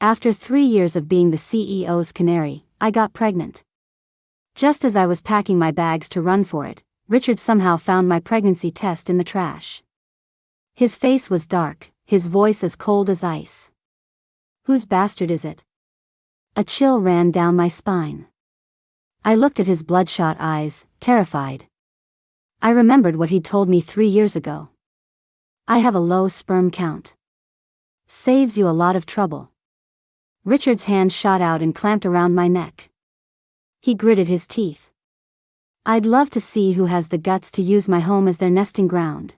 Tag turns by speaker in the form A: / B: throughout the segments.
A: After 3 years of being the CEO's canary, I got pregnant. Just as I was packing my bags to run for it, Richard somehow found my pregnancy test in the trash. His face was dark, his voice as cold as ice. "Whose bastard is it?" A chill ran down my spine. I looked at his bloodshot eyes, terrified. I remembered what he'd told me 3 years ago. "I have a low sperm count. Saves you a lot of trouble." Richard's hand shot out and clamped around my neck. He gritted his teeth. "I'd love to see who has the guts to use my home as their nesting ground."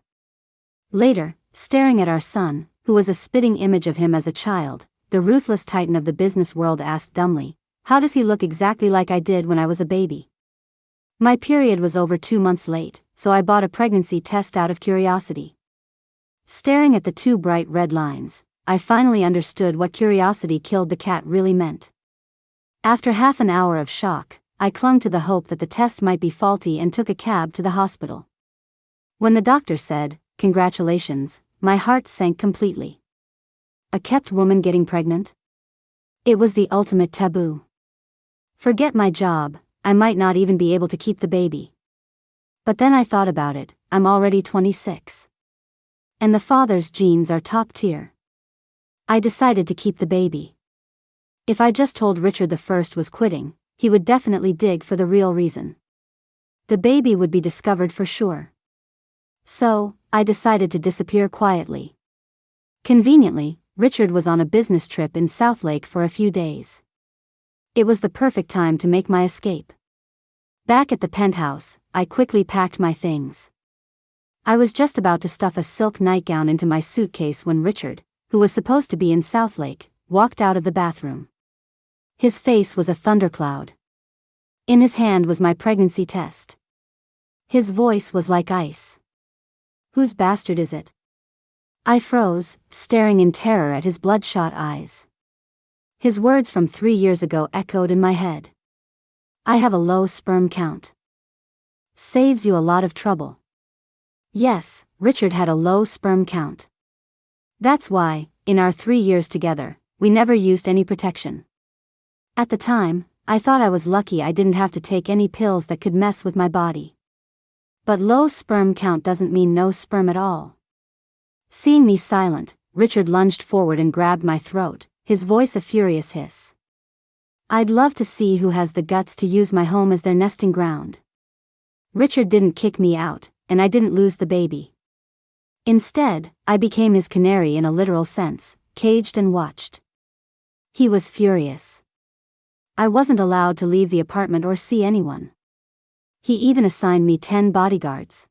A: Later, staring at our son, who was a spitting image of him as a child, the ruthless titan of the business world asked dumbly, "How does he look exactly like I did when I was a baby?" My period was over 2 months late, so I bought a pregnancy test out of curiosity. Staring at the 2 bright red lines, I finally understood what curiosity killed the cat really meant. After half an hour of shock, I clung to the hope that the test might be faulty and took a cab to the hospital. When the doctor said, "Congratulations," my heart sank completely. A kept woman getting pregnant? It was the ultimate taboo. Forget my job, I might not even be able to keep the baby. But then I thought about it, I'm already 26. And the father's genes are top tier. I decided to keep the baby. If I just told Richard the first was quitting, he would definitely dig for the real reason. The baby would be discovered for sure. So, I decided to disappear quietly. Conveniently, Richard was on a business trip in Southlake for a few days. It was the perfect time to make my escape. Back at the penthouse, I quickly packed my things. I was just about to stuff a silk nightgown into my suitcase when Richard, who was supposed to be in Southlake, walked out of the bathroom. His face was a thundercloud. In his hand was my pregnancy test. His voice was like ice. "Whose bastard is it?" I froze, staring in terror at his bloodshot eyes. His words from 3 years ago echoed in my head. "I have a low sperm count. Saves you a lot of trouble." Yes, Richard had a low sperm count. That's why, in our 3 years together, we never used any protection. At the time, I thought I was lucky I didn't have to take any pills that could mess with my body. But low sperm count doesn't mean no sperm at all. Seeing me silent, Richard lunged forward and grabbed my throat, his voice a furious hiss. "I'd love to see who has the guts to use my home as their nesting ground." Richard didn't kick me out, and I didn't lose the baby. Instead, I became his canary in a literal sense, caged and watched. He was furious. I wasn't allowed to leave the apartment or see anyone. He even assigned me 10 bodyguards.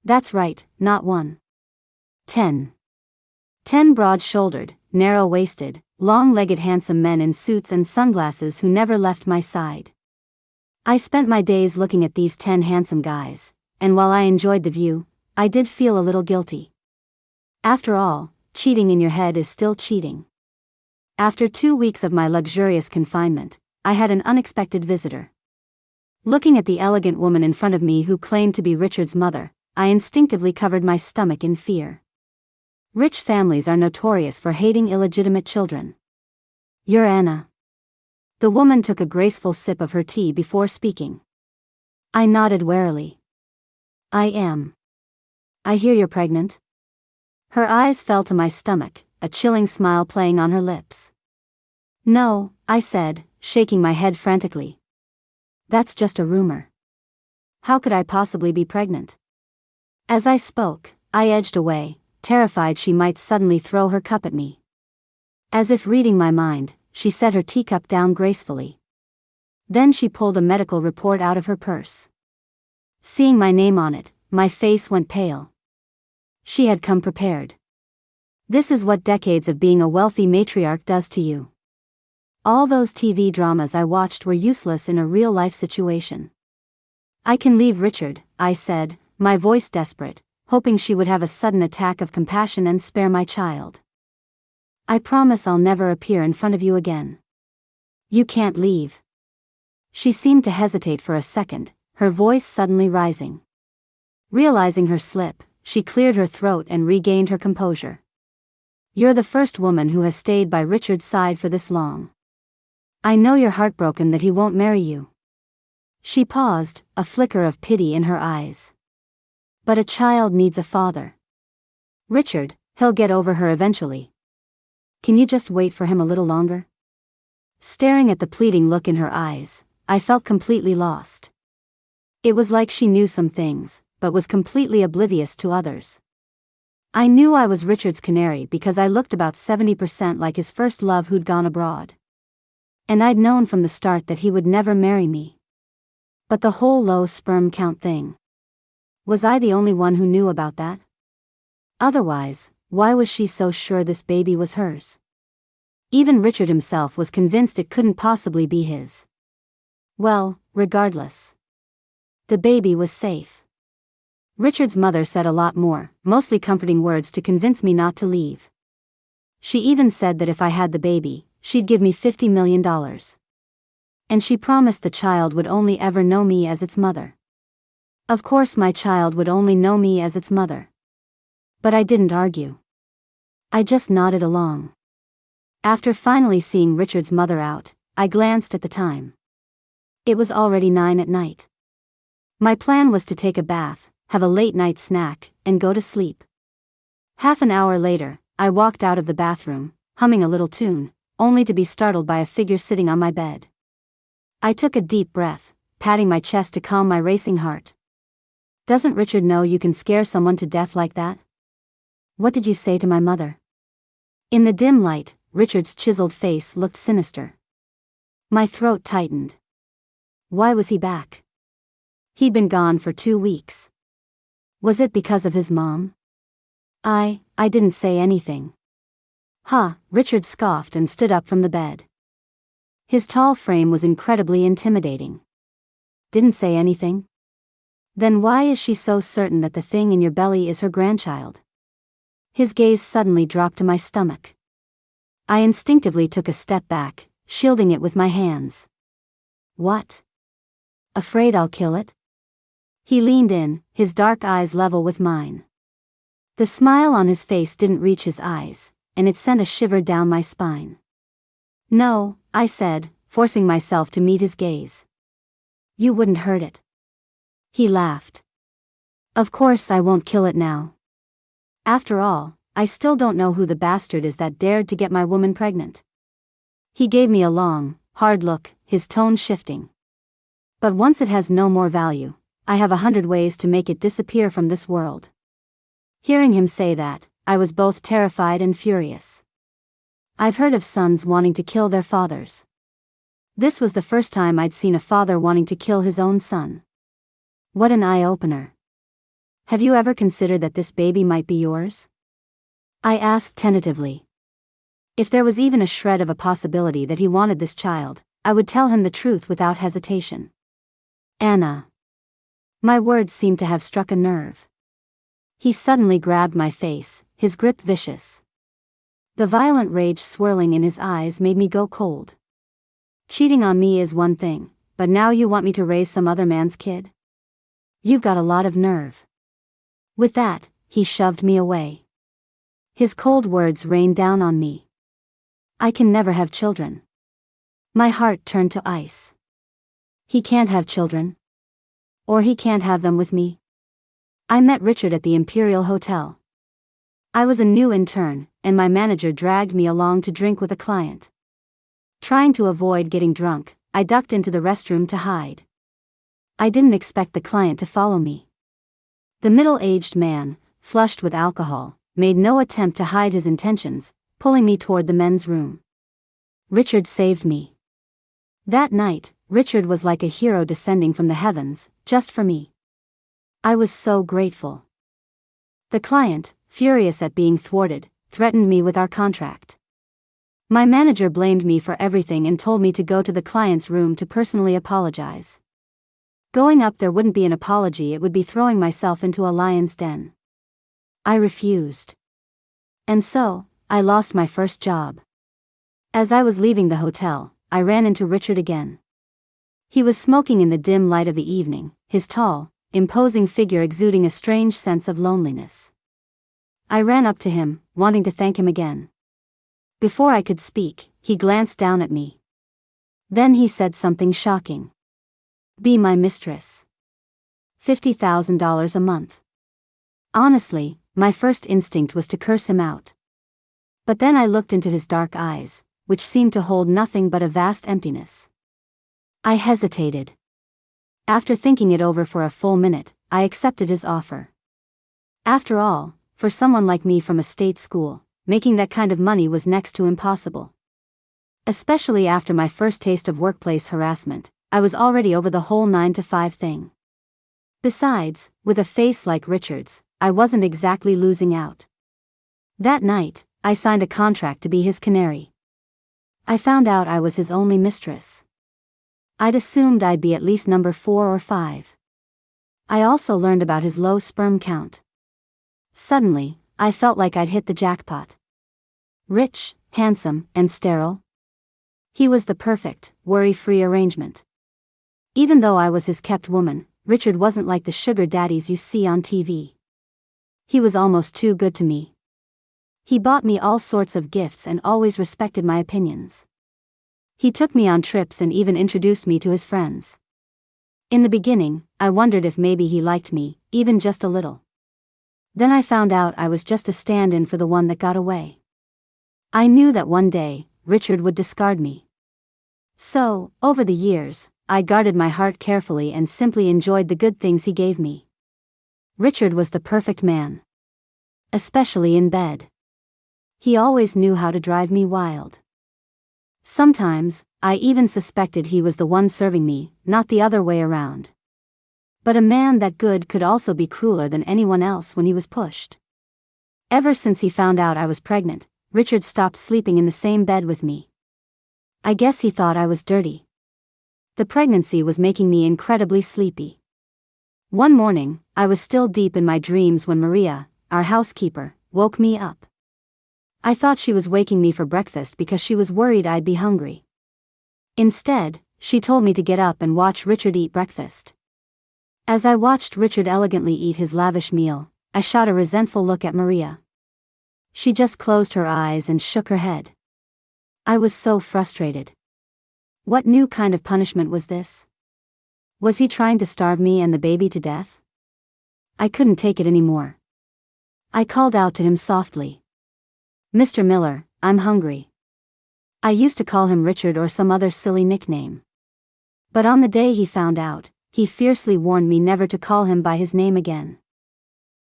A: That's right, not 1. 10. 10 broad-shouldered, narrow-waisted, long-legged handsome men in suits and sunglasses who never left my side. I spent my days looking at these 10 handsome guys, and while I enjoyed the view, I did feel a little guilty. After all, cheating in your head is still cheating. After 2 weeks of my luxurious confinement, I had an unexpected visitor. Looking at the elegant woman in front of me who claimed to be Richard's mother, I instinctively covered my stomach in fear. Rich families are notorious for hating illegitimate children. "You're Anna." The woman took a graceful sip of her tea before speaking. I nodded warily. "I am." "I hear you're pregnant." Her eyes fell to my stomach, a chilling smile playing on her lips. "No," I said, shaking my head frantically. "That's just a rumor. How could I possibly be pregnant?" As I spoke, I edged away, terrified she might suddenly throw her cup at me. As if reading my mind, she set her teacup down gracefully. Then she pulled a medical report out of her purse. Seeing my name on it, my face went pale. She had come prepared. This is what decades of being a wealthy matriarch does to you. All those TV dramas I watched were useless in a real-life situation. "I can leave Richard," I said, my voice desperate, hoping she would have a sudden attack of compassion and spare my child. "I promise I'll never appear in front of you again." "You can't leave." She seemed to hesitate for a second, her voice suddenly rising. Realizing her slip, she cleared her throat and regained her composure. You're the first woman who has stayed by Richard's side for this long. I know you're heartbroken that he won't marry you." She paused, a flicker of pity in her eyes. "But a child needs a father. Richard, he'll get over her eventually. Can you just wait for him a little longer?" Staring at the pleading look in her eyes, I felt completely lost. It was like she knew some things, but was completely oblivious to others. I knew I was Richard's canary because I looked about 70% like his first love who'd gone abroad. And I'd known from the start that he would never marry me. But the whole low sperm count thing. Was I the only one who knew about that? Otherwise, why was she so sure this baby was hers? Even Richard himself was convinced it couldn't possibly be his. Well, regardless. The baby was safe. Richard's mother said a lot more, mostly comforting words to convince me not to leave. She even said that if I had the baby, she'd give me $50 million. And she promised the child would only ever know me as its mother. Of course my child would only know me as its mother. But I didn't argue. I just nodded along. After finally seeing Richard's mother out, I glanced at the time. It was already 9 at night. My plan was to take a bath, have a late-night snack, and go to sleep. Half an hour later, I walked out of the bathroom, humming a little tune, only to be startled by a figure sitting on my bed. I took a deep breath, patting my chest to calm my racing heart. "Doesn't Richard know you can scare someone to death like that? What did you say to my mother?" In the dim light, Richard's chiseled face looked sinister. My throat tightened. Why was he back? He'd been gone for 2 weeks. Was it because of his mom? I didn't say anything. "Huh," Richard scoffed and stood up from the bed. His tall frame was incredibly intimidating. "Didn't say anything? Then why is she so certain that the thing in your belly is her grandchild?" His gaze suddenly dropped to my stomach. I instinctively took a step back, shielding it with my hands. "What? Afraid I'll kill it?" He leaned in, his dark eyes level with mine. The smile on his face didn't reach his eyes, and it sent a shiver down my spine. "No," I said, forcing myself to meet his gaze. "You wouldn't hurt it." He laughed. "Of course I won't kill it now. After all, I still don't know who the bastard is that dared to get my woman pregnant." He gave me a long, hard look, his tone shifting. "But once it has no more value, I have 100 ways to make it disappear from this world." Hearing him say that, I was both terrified and furious. I've heard of sons wanting to kill their fathers. This was the first time I'd seen a father wanting to kill his own son. What an eye-opener. "Have you ever considered that this baby might be yours?" I asked tentatively. If there was even a shred of a possibility that he wanted this child, I would tell him the truth without hesitation. "Anna." My words seemed to have struck a nerve. He suddenly grabbed my face, his grip vicious. The violent rage swirling in his eyes made me go cold. "Cheating on me is one thing, but now you want me to raise some other man's kid? You've got a lot of nerve." With that, he shoved me away. His cold words rained down on me. "I can never have children." My heart turned to ice. He can't have children. Or he can't have them with me. I met Richard at the Imperial Hotel. I was a new intern, and my manager dragged me along to drink with a client. Trying to avoid getting drunk, I ducked into the restroom to hide. I didn't expect the client to follow me. The middle-aged man, flushed with alcohol, made no attempt to hide his intentions, pulling me toward the men's room. Richard saved me. That night, Richard was like a hero descending from the heavens, just for me. I was so grateful. The client, furious at being thwarted, threatened me with our contract. My manager blamed me for everything and told me to go to the client's room to personally apologize. Going up there wouldn't be an apology, it would be throwing myself into a lion's den. I refused. And so, I lost my first job. As I was leaving the hotel, I ran into Richard again. He was smoking in the dim light of the evening, his tall, imposing figure exuding a strange sense of loneliness. I ran up to him, wanting to thank him again. Before I could speak, he glanced down at me. Then he said something shocking. "Be my mistress. $50,000 a month." Honestly, my first instinct was to curse him out. But then I looked into his dark eyes, which seemed to hold nothing but a vast emptiness. I hesitated. After thinking it over for a full minute, I accepted his offer. After all, for someone like me from a state school, making that kind of money was next to impossible. Especially after my first taste of workplace harassment, I was already over the whole 9-to-5 thing. Besides, with a face like Richard's, I wasn't exactly losing out. That night, I signed a contract to be his canary. I found out I was his only mistress. I'd assumed I'd be at least number 4 or 5. I also learned about his low sperm count. Suddenly, I felt like I'd hit the jackpot. Rich, handsome, and sterile. He was the perfect, worry-free arrangement. Even though I was his kept woman, Richard wasn't like the sugar daddies you see on TV. He was almost too good to me. He bought me all sorts of gifts and always respected my opinions. He took me on trips and even introduced me to his friends. In the beginning, I wondered if maybe he liked me, even just a little. Then I found out I was just a stand-in for the one that got away. I knew that one day, Richard would discard me. So, over the years, I guarded my heart carefully and simply enjoyed the good things he gave me. Richard was the perfect man. Especially in bed. He always knew how to drive me wild. Sometimes, I even suspected he was the one serving me, not the other way around. But a man that good could also be crueler than anyone else when he was pushed. Ever since he found out I was pregnant, Richard stopped sleeping in the same bed with me. I guess he thought I was dirty. The pregnancy was making me incredibly sleepy. One morning, I was still deep in my dreams when Maria, our housekeeper, woke me up. I thought she was waking me for breakfast because she was worried I'd be hungry. Instead, she told me to get up and watch Richard eat breakfast. As I watched Richard elegantly eat his lavish meal, I shot a resentful look at Maria. She just closed her eyes and shook her head. I was so frustrated. What new kind of punishment was this? Was he trying to starve me and the baby to death? I couldn't take it anymore. I called out to him softly. "Mr. Miller, I'm hungry." I used to call him Richard or some other silly nickname. But on the day he found out, he fiercely warned me never to call him by his name again.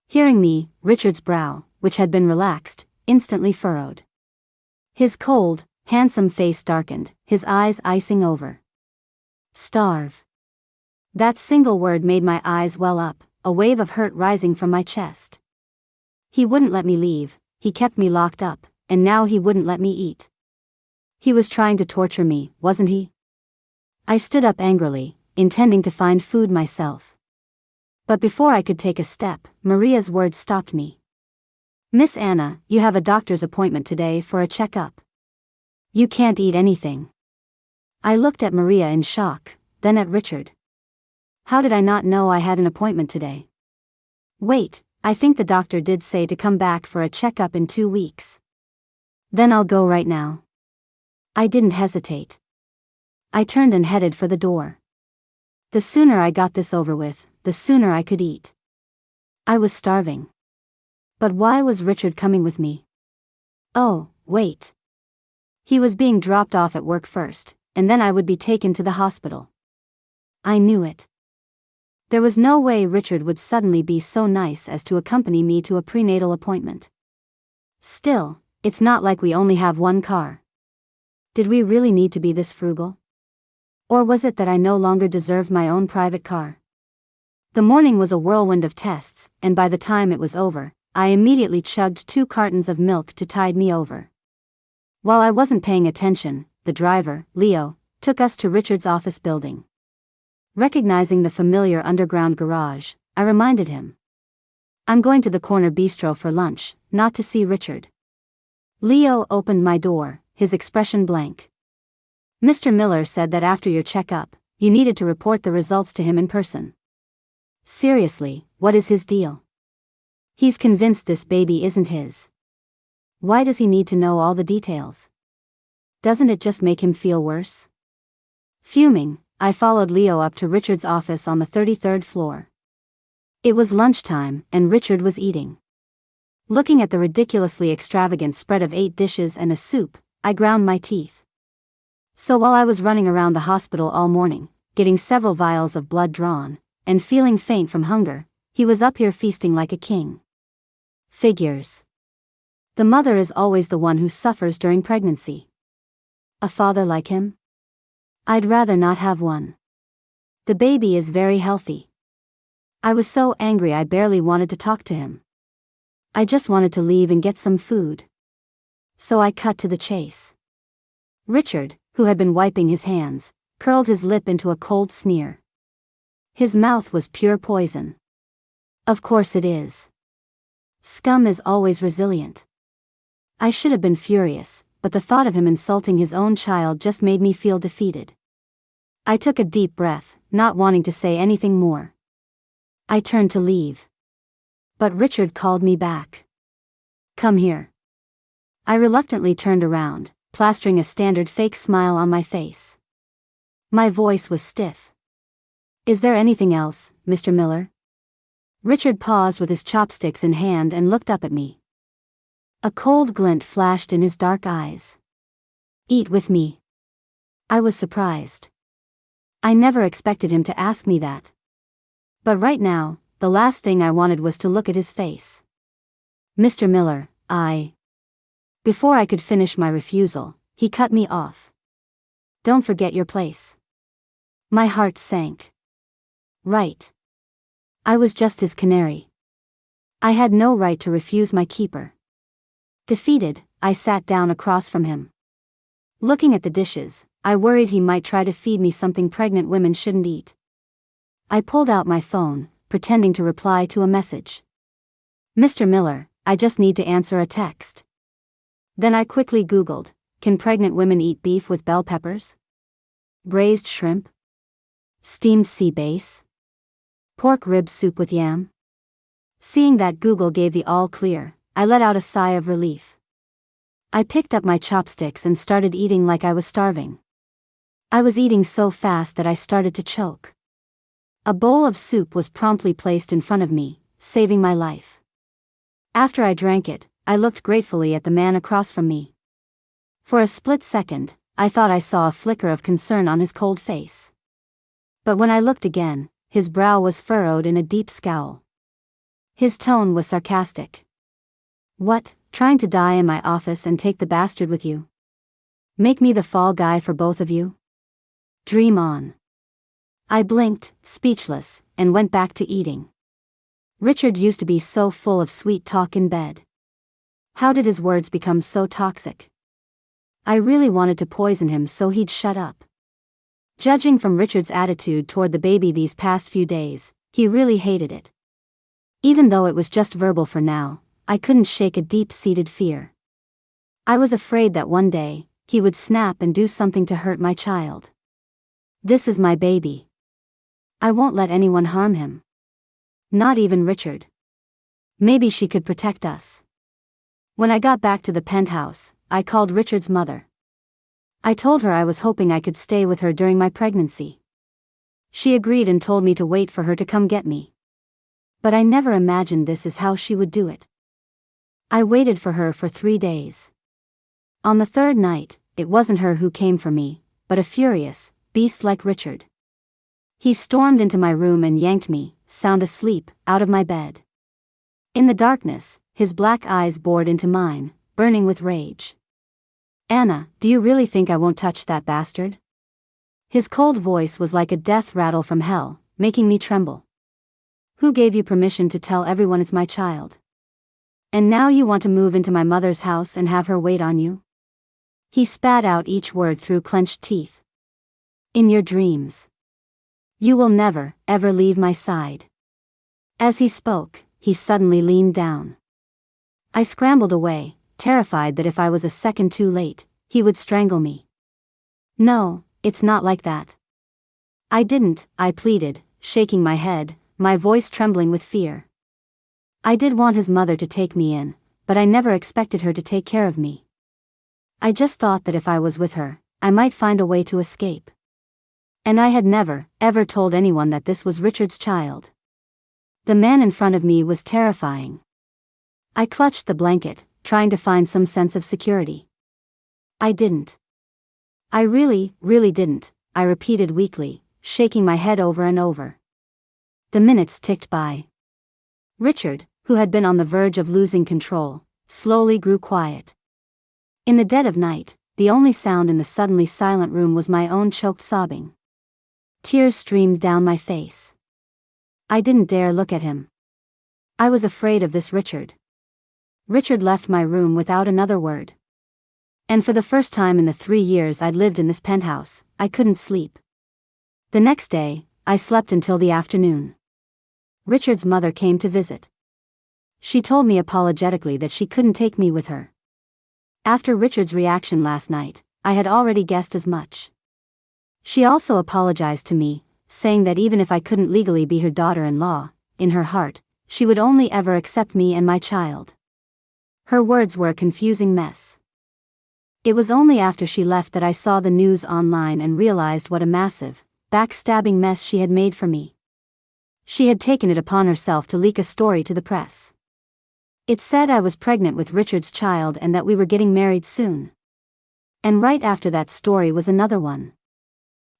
A: Hearing me, Richard's brow, which had been relaxed, instantly furrowed. His cold, handsome face darkened, his eyes icing over. Starve. That single word made my eyes well up, a wave of hurt rising from my chest. He wouldn't let me leave. He kept me locked up, and now he wouldn't let me eat. He was trying to torture me, wasn't he? I stood up angrily, intending to find food myself. But before I could take a step, Maria's words stopped me. "Miss Anna, you have a doctor's appointment today for a checkup. You can't eat anything." I looked at Maria in shock, then at Richard. How did I not know I had an appointment today? Wait. I think the doctor did say to come back for a checkup in 2 weeks. Then I'll go right now. I didn't hesitate. I turned and headed for the door. The sooner I got this over with, the sooner I could eat. I was starving. But why was Richard coming with me? Oh, wait. He was being dropped off at work first, and then I would be taken to the hospital. I knew it. There was no way Richard would suddenly be so nice as to accompany me to a prenatal appointment. Still, it's not like we only have one car. Did we really need to be this frugal? Or was it that I no longer deserved my own private car? The morning was a whirlwind of tests, and by the time it was over, I immediately chugged 2 cartons of milk to tide me over. While I wasn't paying attention, the driver, Leo, took us to Richard's office building. Recognizing the familiar underground garage, I reminded him. "I'm going to the corner bistro for lunch, not to see Richard." Leo opened my door, his expression blank. "Mr. Miller said that after your checkup, you needed to report the results to him in person." "Seriously, what is his deal?" "He's convinced this baby isn't his." Why does he need to know all the details? Doesn't it just make him feel worse? Fuming, I followed Leo up to Richard's office on the 33rd floor. It was lunchtime, and Richard was eating. Looking at the ridiculously extravagant spread of 8 dishes and a soup, I ground my teeth. So while I was running around the hospital all morning, getting several vials of blood drawn, and feeling faint from hunger, he was up here feasting like a king. Figures. The mother is always the one who suffers during pregnancy. A father like him? I'd rather not have one. The baby is very healthy. I was so angry I barely wanted to talk to him. I just wanted to leave and get some food. So I cut to the chase. Richard, who had been wiping his hands, curled his lip into a cold sneer. His mouth was pure poison. Of course it is. Scum is always resilient. I should have been furious, but the thought of him insulting his own child just made me feel defeated. I took a deep breath, not wanting to say anything more. I turned to leave. But Richard called me back. Come here. I reluctantly turned around, plastering a standard fake smile on my face. My voice was stiff. Is there anything else, Mr. Miller? Richard paused with his chopsticks in hand and looked up at me. A cold glint flashed in his dark eyes. Eat with me. I was surprised. I never expected him to ask me that. But right now, the last thing I wanted was to look at his face. Mr. Miller, Before I could finish my refusal, he cut me off. Don't forget your place. My heart sank. Right. I was just his canary. I had no right to refuse my keeper. Defeated, I sat down across from him. Looking at the dishes, I worried he might try to feed me something pregnant women shouldn't eat. I pulled out my phone, pretending to reply to a message. Mr. Miller, I just need to answer a text. Then I quickly Googled, can pregnant women eat beef with bell peppers? Braised shrimp? Steamed sea bass? Pork rib soup with yam? Seeing that Google gave the all clear, I let out a sigh of relief. I picked up my chopsticks and started eating like I was starving. I was eating so fast that I started to choke. A bowl of soup was promptly placed in front of me, saving my life. After I drank it, I looked gratefully at the man across from me. For a split second, I thought I saw a flicker of concern on his cold face. But when I looked again, his brow was furrowed in a deep scowl. His tone was sarcastic. What, trying to die in my office and take the bastard with you? Make me the fall guy for both of you? Dream on. I blinked, speechless, and went back to eating. Richard used to be so full of sweet talk in bed. How did his words become so toxic? I really wanted to poison him so he'd shut up. Judging from Richard's attitude toward the baby these past few days, he really hated it. Even though it was just verbal for now, I couldn't shake a deep-seated fear. I was afraid that one day, he would snap and do something to hurt my child. This is my baby. I won't let anyone harm him. Not even Richard. Maybe she could protect us. When I got back to the penthouse, I called Richard's mother. I told her I was hoping I could stay with her during my pregnancy. She agreed and told me to wait for her to come get me. But I never imagined this is how she would do it. I waited for her for 3 days. On the 3rd night, it wasn't her who came for me, but a furious beast like Richard. He stormed into my room and yanked me, sound asleep, out of my bed. In the darkness, his black eyes bored into mine, burning with rage. Anna, do you really think I won't touch that bastard? His cold voice was like a death rattle from hell, making me tremble. Who gave you permission to tell everyone it's my child? And now you want to move into my mother's house and have her wait on you? He spat out each word through clenched teeth. In your dreams. You will never, ever leave my side. As he spoke, he suddenly leaned down. I scrambled away, terrified that if I was a second too late, he would strangle me. No, it's not like that. I pleaded, shaking my head, my voice trembling with fear. I did want his mother to take me in, but I never expected her to take care of me. I just thought that if I was with her, I might find a way to escape. And I had never, ever told anyone that this was Richard's child. The man in front of me was terrifying. I clutched the blanket, trying to find some sense of security. I didn't. I really didn't, I repeated weakly, shaking my head over and over. The minutes ticked by. Richard, who had been on the verge of losing control, slowly grew quiet. In the dead of night, the only sound in the suddenly silent room was my own choked sobbing. Tears streamed down my face. I didn't dare look at him. I was afraid of this Richard. Richard left my room without another word. And for the first time in the 3 years I'd lived in this penthouse, I couldn't sleep. The next day, I slept until the afternoon. Richard's mother came to visit. She told me apologetically that she couldn't take me with her. After Richard's reaction last night, I had already guessed as much. She also apologized to me, saying that even if I couldn't legally be her daughter-in-law, in her heart, she would only ever accept me and my child. Her words were a confusing mess. It was only after she left that I saw the news online and realized what a massive, backstabbing mess she had made for me. She had taken it upon herself to leak a story to the press. It said I was pregnant with Richard's child and that we were getting married soon. And right after that story was another one.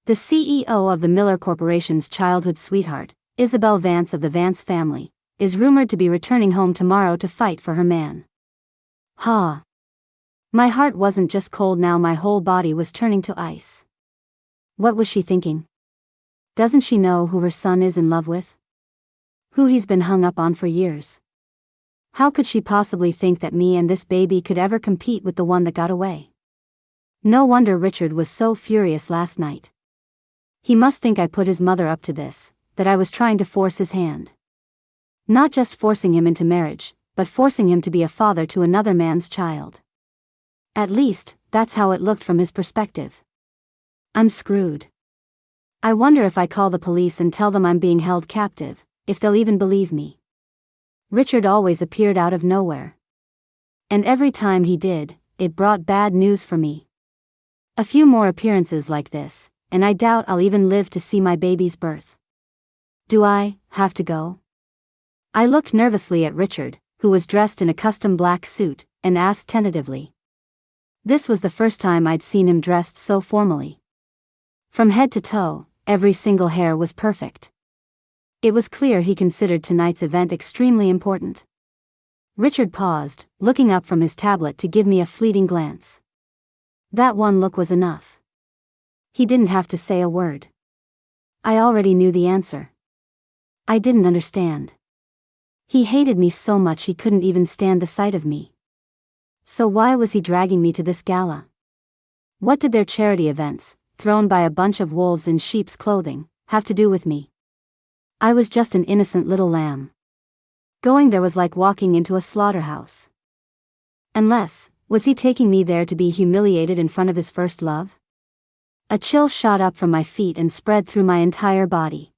A: The CEO of the Miller Corporation's childhood sweetheart, Isabel Vance of the Vance family, is rumored to be returning home tomorrow to fight for her man. Ha! My heart wasn't just cold now, my whole body was turning to ice. What was she thinking? Doesn't she know who her son is in love with? Who he's been hung up on for years? How could she possibly think that me and this baby could ever compete with the one that got away? No wonder Richard was so furious last night. He must think I put his mother up to this, that I was trying to force his hand. Not just forcing him into marriage, but forcing him to be a father to another man's child. At least, that's how it looked from his perspective. I'm screwed. I wonder if I call the police and tell them I'm being held captive, if they'll even believe me. Richard always appeared out of nowhere. And every time he did, it brought bad news for me. A few more appearances like this, and I doubt I'll even live to see my baby's birth. Do I have to go? I looked nervously at Richard, who was dressed in a custom black suit, and asked tentatively. This was the first time I'd seen him dressed so formally. From head to toe, every single hair was perfect. It was clear he considered tonight's event extremely important. Richard paused, looking up from his tablet to give me a fleeting glance. That one look was enough. He didn't have to say a word. I already knew the answer. I didn't understand. He hated me so much he couldn't even stand the sight of me. So why was he dragging me to this gala? What did their charity events, thrown by a bunch of wolves in sheep's clothing, have to do with me? I was just an innocent little lamb. Going there was like walking into a slaughterhouse. Unless, was he taking me there to be humiliated in front of his first love? A chill shot up from my feet and spread through my entire body.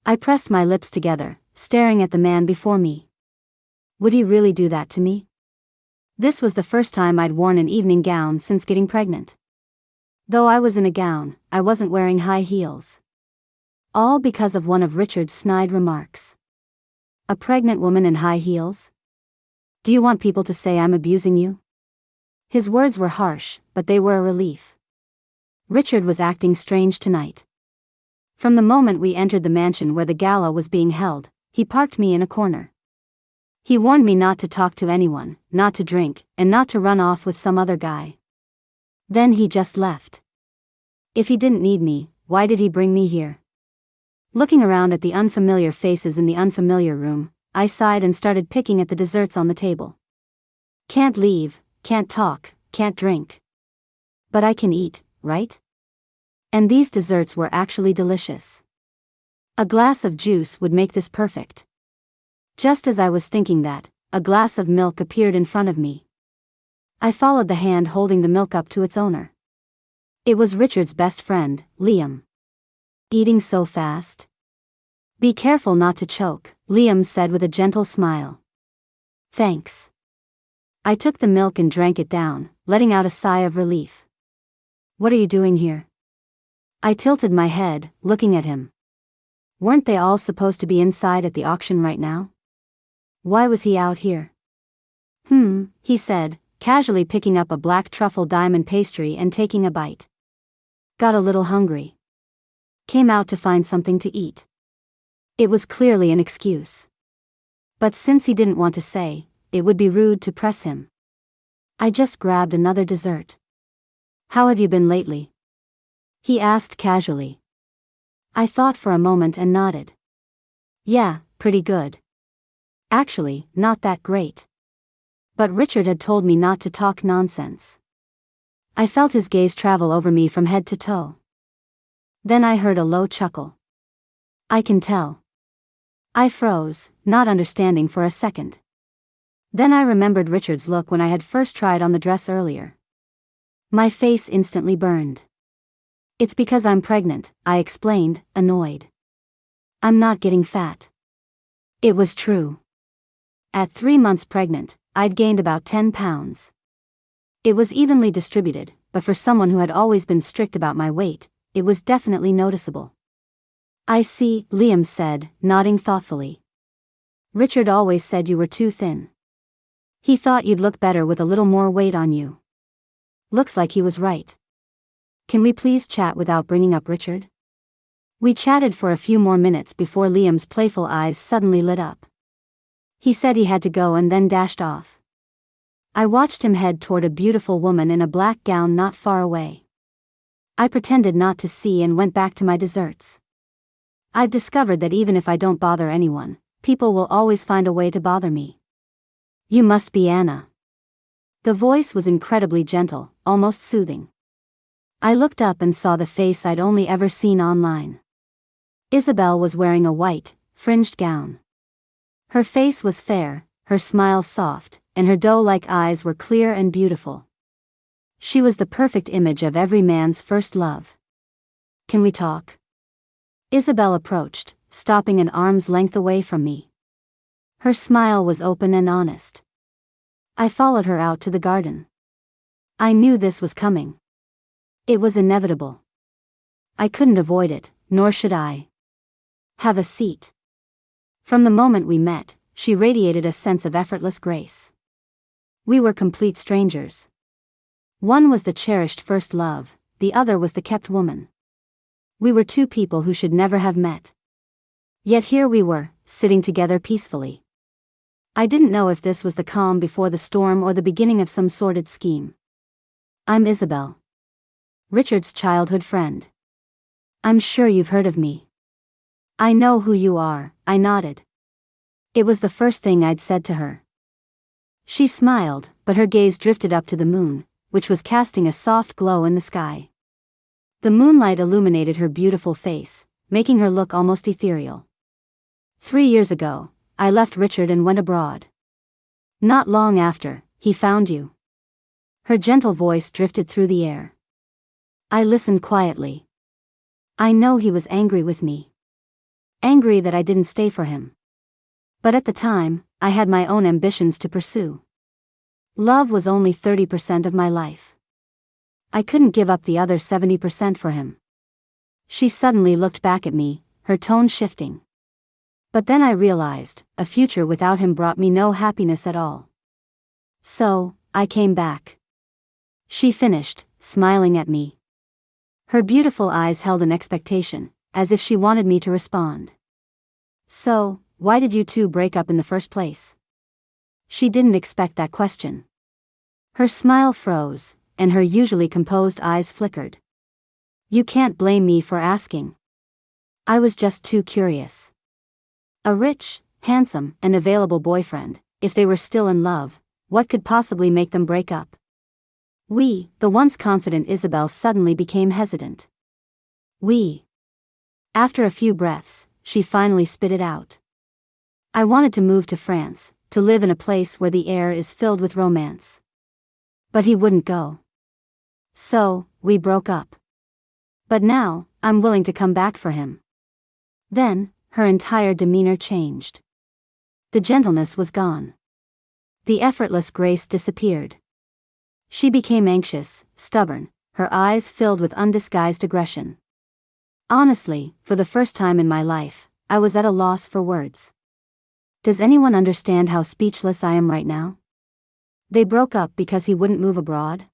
A: I pressed my lips together, staring at the man before me. Would he really do that to me? This was the first time I'd worn an evening gown since getting pregnant. Though I was in a gown, I wasn't wearing high heels. All because of one of Richard's snide remarks. A pregnant woman in high heels? Do you want people to say I'm abusing you? His words were harsh, but they were a relief. Richard was acting strange tonight. From the moment we entered the mansion where the gala was being held, he parked me in a corner. He warned me not to talk to anyone, not to drink, and not to run off with some other guy. Then he just left. If he didn't need me, why did he bring me here? Looking around at the unfamiliar faces in the unfamiliar room, I sighed and started picking at the desserts on the table. Can't leave, can't talk, can't drink. But I can eat, right? And these desserts were actually delicious. A glass of juice would make this perfect. Just as I was thinking that, a glass of milk appeared in front of me. I followed the hand holding the milk up to its owner. It was Richard's best friend, Liam. Eating so fast? Be careful not to choke, Liam said with a gentle smile. Thanks. I took the milk and drank it down, letting out a sigh of relief. What are you doing here? I tilted my head, looking at him. Weren't they all supposed to be inside at the auction right now? Why was he out here? He said, casually picking up a black truffle diamond pastry and taking a bite. Got a little hungry. Came out to find something to eat. It was clearly an excuse. But since he didn't want to say, it would be rude to press him. I just grabbed another dessert. How have you been lately? He asked casually. I thought for a moment and nodded. Yeah, pretty good. Actually, not that great. But Richard had told me not to talk nonsense. I felt his gaze travel over me from head to toe. Then I heard a low chuckle. I can tell. I froze, not understanding for a second. Then I remembered Richard's look when I had first tried on the dress earlier. My face instantly burned. It's because I'm pregnant, I explained, annoyed. I'm not getting fat. It was true. At 3 months pregnant, I'd gained about 10 pounds. It was evenly distributed, but for someone who had always been strict about my weight, it was definitely noticeable. I see, Liam said, nodding thoughtfully. Richard always said you were too thin. He thought you'd look better with a little more weight on you. Looks like he was right. Can we please chat without bringing up Richard? We chatted for a few more minutes before Liam's playful eyes suddenly lit up. He said he had to go and then dashed off. I watched him head toward a beautiful woman in a black gown not far away. I pretended not to see and went back to my desserts. I've discovered that even if I don't bother anyone, people will always find a way to bother me. You must be Anna. The voice was incredibly gentle, almost soothing. I looked up and saw the face I'd only ever seen online. Isabel was wearing a white, fringed gown. Her face was fair, her smile soft, and her doe-like eyes were clear and beautiful. She was the perfect image of every man's first love. Can we talk? Isabel approached, stopping an arm's length away from me. Her smile was open and honest. I followed her out to the garden. I knew this was coming. It was inevitable. I couldn't avoid it, nor should I. Have a seat. From the moment we met, she radiated a sense of effortless grace. We were complete strangers. One was the cherished first love, the other was the kept woman. We were two people who should never have met. Yet here we were, sitting together peacefully. I didn't know if this was the calm before the storm or the beginning of some sordid scheme. I'm Isabel. Richard's childhood friend. I'm sure you've heard of me. I know who you are, I nodded. It was the first thing I'd said to her. She smiled, but her gaze drifted up to the moon, which was casting a soft glow in the sky. The moonlight illuminated her beautiful face, making her look almost ethereal. 3 years ago, I left Richard and went abroad. Not long after, he found you. Her gentle voice drifted through the air. I listened quietly. I know he was angry with me. Angry that I didn't stay for him. But at the time, I had my own ambitions to pursue. Love was only 30% of my life. I couldn't give up the other 70% for him. She suddenly looked back at me, her tone shifting. But then I realized, a future without him brought me no happiness at all. So, I came back. She finished, smiling at me. Her beautiful eyes held an expectation, as if she wanted me to respond. So, why did you two break up in the first place? She didn't expect that question. Her smile froze, and her usually composed eyes flickered. You can't blame me for asking. I was just too curious. A rich, handsome, and available boyfriend, if they were still in love, what could possibly make them break up? The once confident Isabel suddenly became hesitant. After a few breaths, she finally spit it out. I wanted to move to France, to live in a place where the air is filled with romance. But he wouldn't go. So, we broke up. But now, I'm willing to come back for him. Then, her entire demeanor changed. The gentleness was gone. The effortless grace disappeared. She became anxious, stubborn, her eyes filled with undisguised aggression. Honestly, for the first time in my life, I was at a loss for words. Does anyone understand how speechless I am right now? They broke up because he wouldn't move abroad?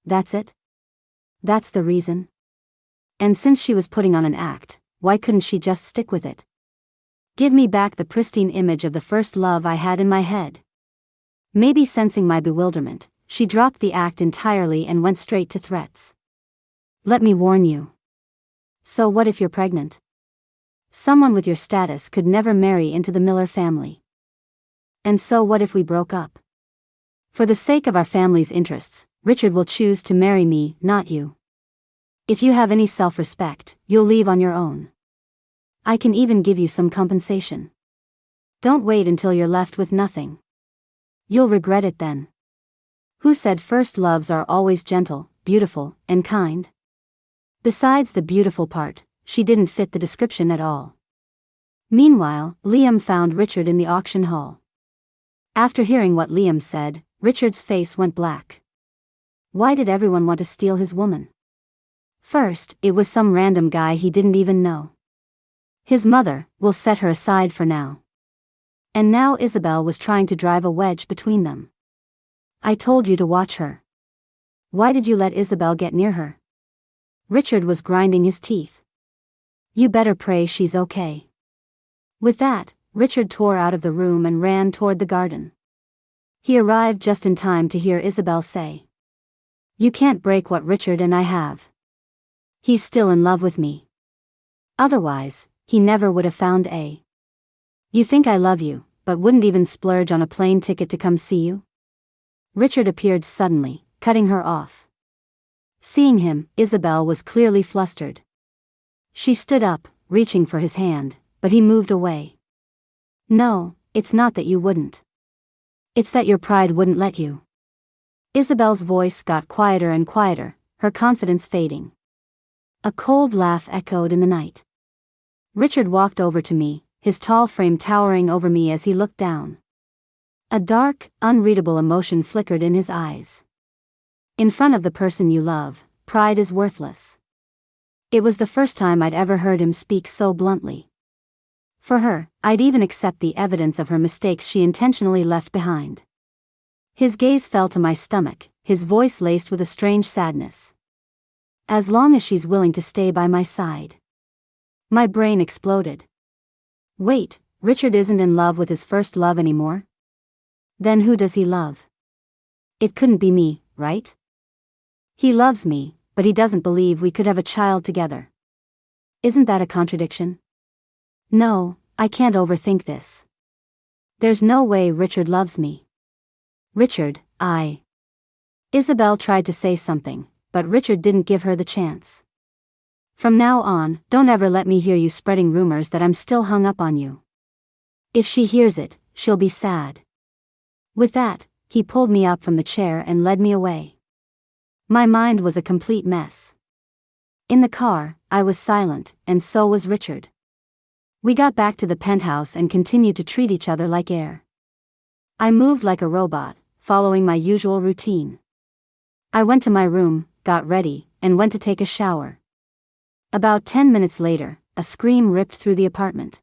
A: That's it? That's the reason? And since she was putting on an act, why couldn't she just stick with it? Give me back the pristine image of the first love I had in my head. Maybe sensing my bewilderment, she dropped the act entirely and went straight to threats. Let me warn you. So what if you're pregnant? Someone with your status could never marry into the Miller family. And so what if we broke up? For the sake of our family's interests, Richard will choose to marry me, not you. If you have any self-respect, you'll leave on your own. I can even give you some compensation. Don't wait until you're left with nothing. You'll regret it then. Who said first loves are always gentle, beautiful, and kind? Besides the beautiful part, she didn't fit the description at all. Meanwhile, Liam found Richard in the auction hall. After hearing what Liam said, Richard's face went black. Why did everyone want to steal his woman? First, it was some random guy he didn't even know. His mother, will set her aside for now. And now Isabel was trying to drive a wedge between them. I told you to watch her. Why did you let Isabel get near her? Richard was grinding his teeth. You better pray she's okay. With that, Richard tore out of the room and ran toward the garden. He arrived just in time to hear Isabel say, "You can't break what Richard and I have. He's still in love with me. Otherwise, he never would have found A. You think I love you, but wouldn't even splurge on a plane ticket to come see you?" Richard appeared suddenly, cutting her off. Seeing him, Isabel was clearly flustered. She stood up, reaching for his hand, but he moved away. "No, it's not that you wouldn't. It's that your pride wouldn't let you." Isabel's voice got quieter and quieter, her confidence fading. A cold laugh echoed in the night. Richard walked over to me, his tall frame towering over me as he looked down. A dark, unreadable emotion flickered in his eyes. In front of the person you love, pride is worthless. It was the first time I'd ever heard him speak so bluntly. For her, I'd even accept the evidence of her mistakes she intentionally left behind. His gaze fell to my stomach, his voice laced with a strange sadness. As long as she's willing to stay by my side. My brain exploded. Wait, Richard isn't in love with his first love anymore? Then who does he love? It couldn't be me, right? He loves me, but he doesn't believe we could have a child together. Isn't that a contradiction? No, I can't overthink this. There's no way Richard loves me. Richard, Isabel tried to say something, but Richard didn't give her the chance. From now on, don't ever let me hear you spreading rumors that I'm still hung up on you. If she hears it, she'll be sad. With that, he pulled me up from the chair and led me away. My mind was a complete mess. In the car, I was silent, and so was Richard. We got back to the penthouse and continued to treat each other like air. I moved like a robot, following my usual routine. I went to my room, got ready, and went to take a shower. About 10 minutes later, a scream ripped through the apartment.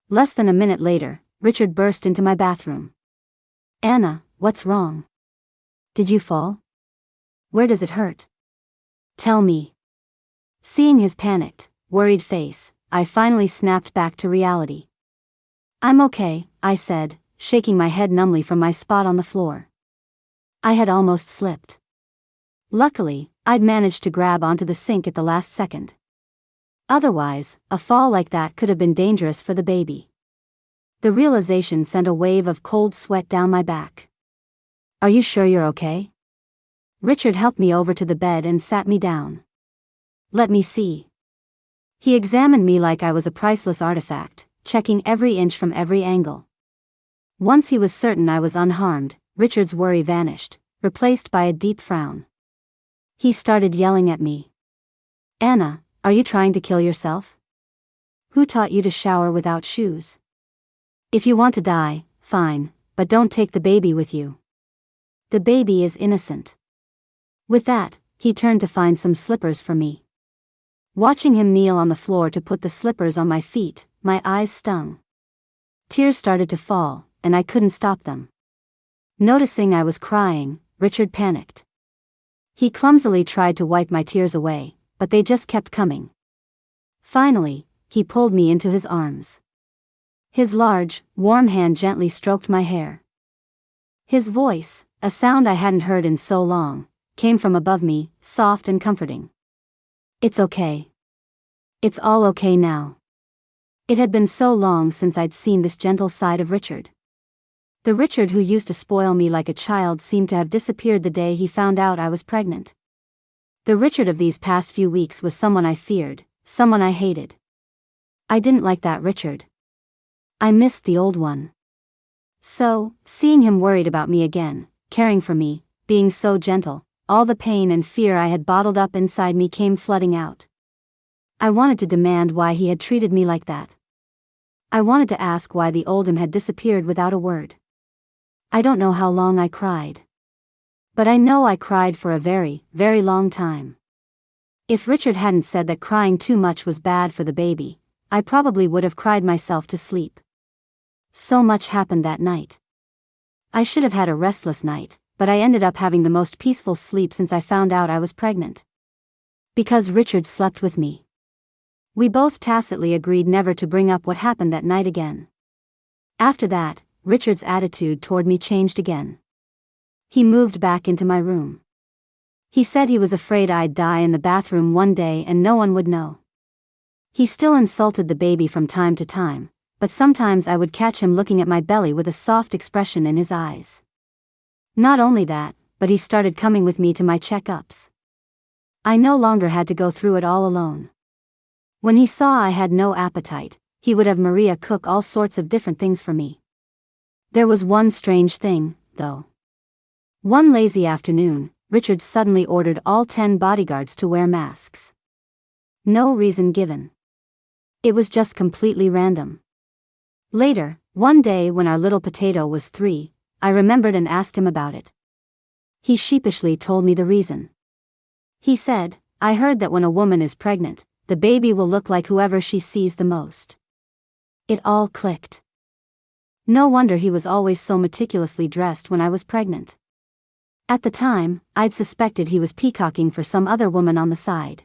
A: Less than a minute later, Richard burst into my bathroom. "Anna, what's wrong? Did you fall? Where does it hurt? Tell me." Seeing his panicked, worried face, I finally snapped back to reality. "I'm okay," I said, shaking my head numbly from my spot on the floor. I had almost slipped. Luckily, I'd managed to grab onto the sink at the last second. Otherwise, a fall like that could have been dangerous for the baby. The realization sent a wave of cold sweat down my back. "Are you sure you're okay?" Richard helped me over to the bed and sat me down. "Let me see." He examined me like I was a priceless artifact, checking every inch from every angle. Once he was certain I was unharmed, Richard's worry vanished, replaced by a deep frown. He started yelling at me. "Anna, are you trying to kill yourself? Who taught you to shower without shoes? If you want to die, fine, but don't take the baby with you. The baby is innocent." With that, he turned to find some slippers for me. Watching him kneel on the floor to put the slippers on my feet, my eyes stung. Tears started to fall, and I couldn't stop them. Noticing I was crying, Richard panicked. He clumsily tried to wipe my tears away, but they just kept coming. Finally, he pulled me into his arms. His large, warm hand gently stroked my hair. His voice, a sound I hadn't heard in so long, came from above me, soft and comforting. "It's okay. It's all okay now." It had been so long since I'd seen this gentle side of Richard. The Richard who used to spoil me like a child seemed to have disappeared the day he found out I was pregnant. The Richard of these past few weeks was someone I feared, someone I hated. I didn't like that Richard. I missed the old one. So, seeing him worried about me again, caring for me, being so gentle, all the pain and fear I had bottled up inside me came flooding out. I wanted to demand why he had treated me like that. I wanted to ask why the old him had disappeared without a word. I don't know how long I cried. But I know I cried for a very, very long time. If Richard hadn't said that crying too much was bad for the baby, I probably would have cried myself to sleep. So much happened that night. I should have had a restless night, but I ended up having the most peaceful sleep since I found out I was pregnant. Because Richard slept with me. We both tacitly agreed never to bring up what happened that night again. After that, Richard's attitude toward me changed again. He moved back into my room. He said he was afraid I'd die in the bathroom one day and no one would know. He still insulted the baby from time to time, but sometimes I would catch him looking at my belly with a soft expression in his eyes. Not only that, but he started coming with me to my checkups. I no longer had to go through it all alone. When he saw I had no appetite, he would have Maria cook all sorts of different things for me. There was one strange thing, though. One lazy afternoon, Richard suddenly ordered all 10 bodyguards to wear masks. No reason given. It was just completely random. Later, one day when our little potato was 3, I remembered and asked him about it. He sheepishly told me the reason. He said, "I heard that when a woman is pregnant, the baby will look like whoever she sees the most." It all clicked. No wonder he was always so meticulously dressed when I was pregnant. At the time, I'd suspected he was peacocking for some other woman on the side.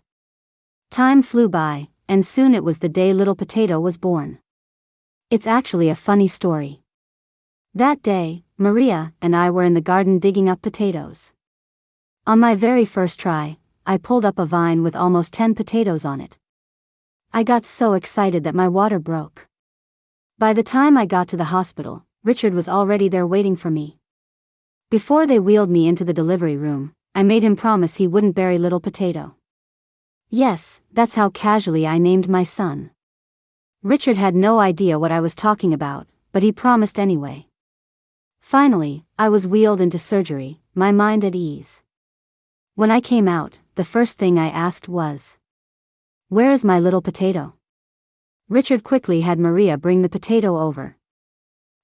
A: Time flew by, and soon it was the day little potato was born. It's actually a funny story. That day, Maria and I were in the garden digging up potatoes. On my very first try, I pulled up a vine with almost 10 potatoes on it. I got so excited that my water broke. By the time I got to the hospital, Richard was already there waiting for me. Before they wheeled me into the delivery room, I made him promise he wouldn't bury little potato. Yes, that's how casually I named my son. Richard had no idea what I was talking about, but he promised anyway. Finally, I was wheeled into surgery, my mind at ease. When I came out, the first thing I asked was, "Where is my little potato?" Richard quickly had Maria bring the potato over.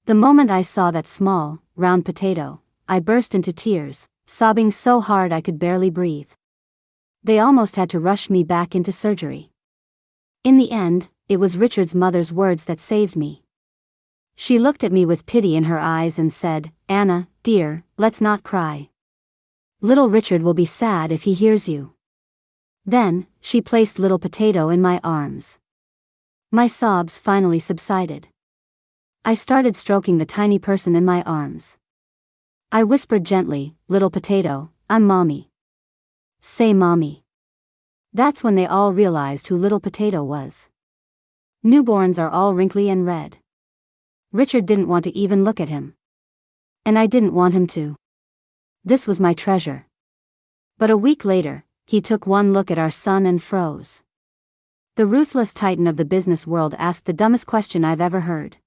A: The moment I saw that small, round potato, I burst into tears, sobbing so hard I could barely breathe. They almost had to rush me back into surgery. In the end, it was Richard's mother's words that saved me. She looked at me with pity in her eyes and said, "Anna, dear, let's not cry. Little Richard will be sad if he hears you." Then, she placed little potato in my arms. My sobs finally subsided. I started stroking the tiny person in my arms. I whispered gently, "Little potato, I'm mommy. Say mommy." That's when they all realized who little potato was. Newborns are all wrinkly and red. Richard didn't want to even look at him. And I didn't want him to. This was my treasure. But a week later, he took one look at our son and froze. The ruthless titan of the business world asked the dumbest question I've ever heard.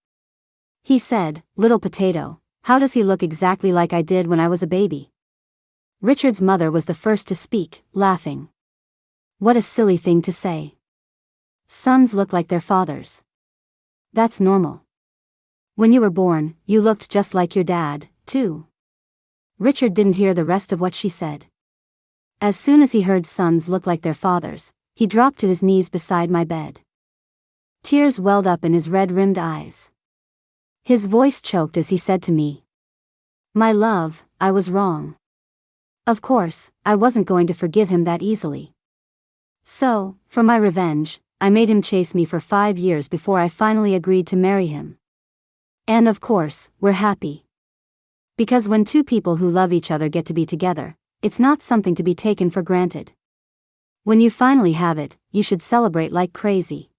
A: He said, "Little potato, how does he look exactly like I did when I was a baby?" Richard's mother was the first to speak, laughing. What a silly thing to say. Sons look like their fathers. That's normal. When you were born, you looked just like your dad, too. Richard didn't hear the rest of what she said. As soon as he heard sons look like their fathers, he dropped to his knees beside my bed. Tears welled up in his red-rimmed eyes. His voice choked as he said to me, "My love, I was wrong." Of course, I wasn't going to forgive him that easily. So, for my revenge, I made him chase me for 5 years before I finally agreed to marry him. And of course, we're happy. Because when two people who love each other get to be together, it's not something to be taken for granted. When you finally have it, you should celebrate like crazy.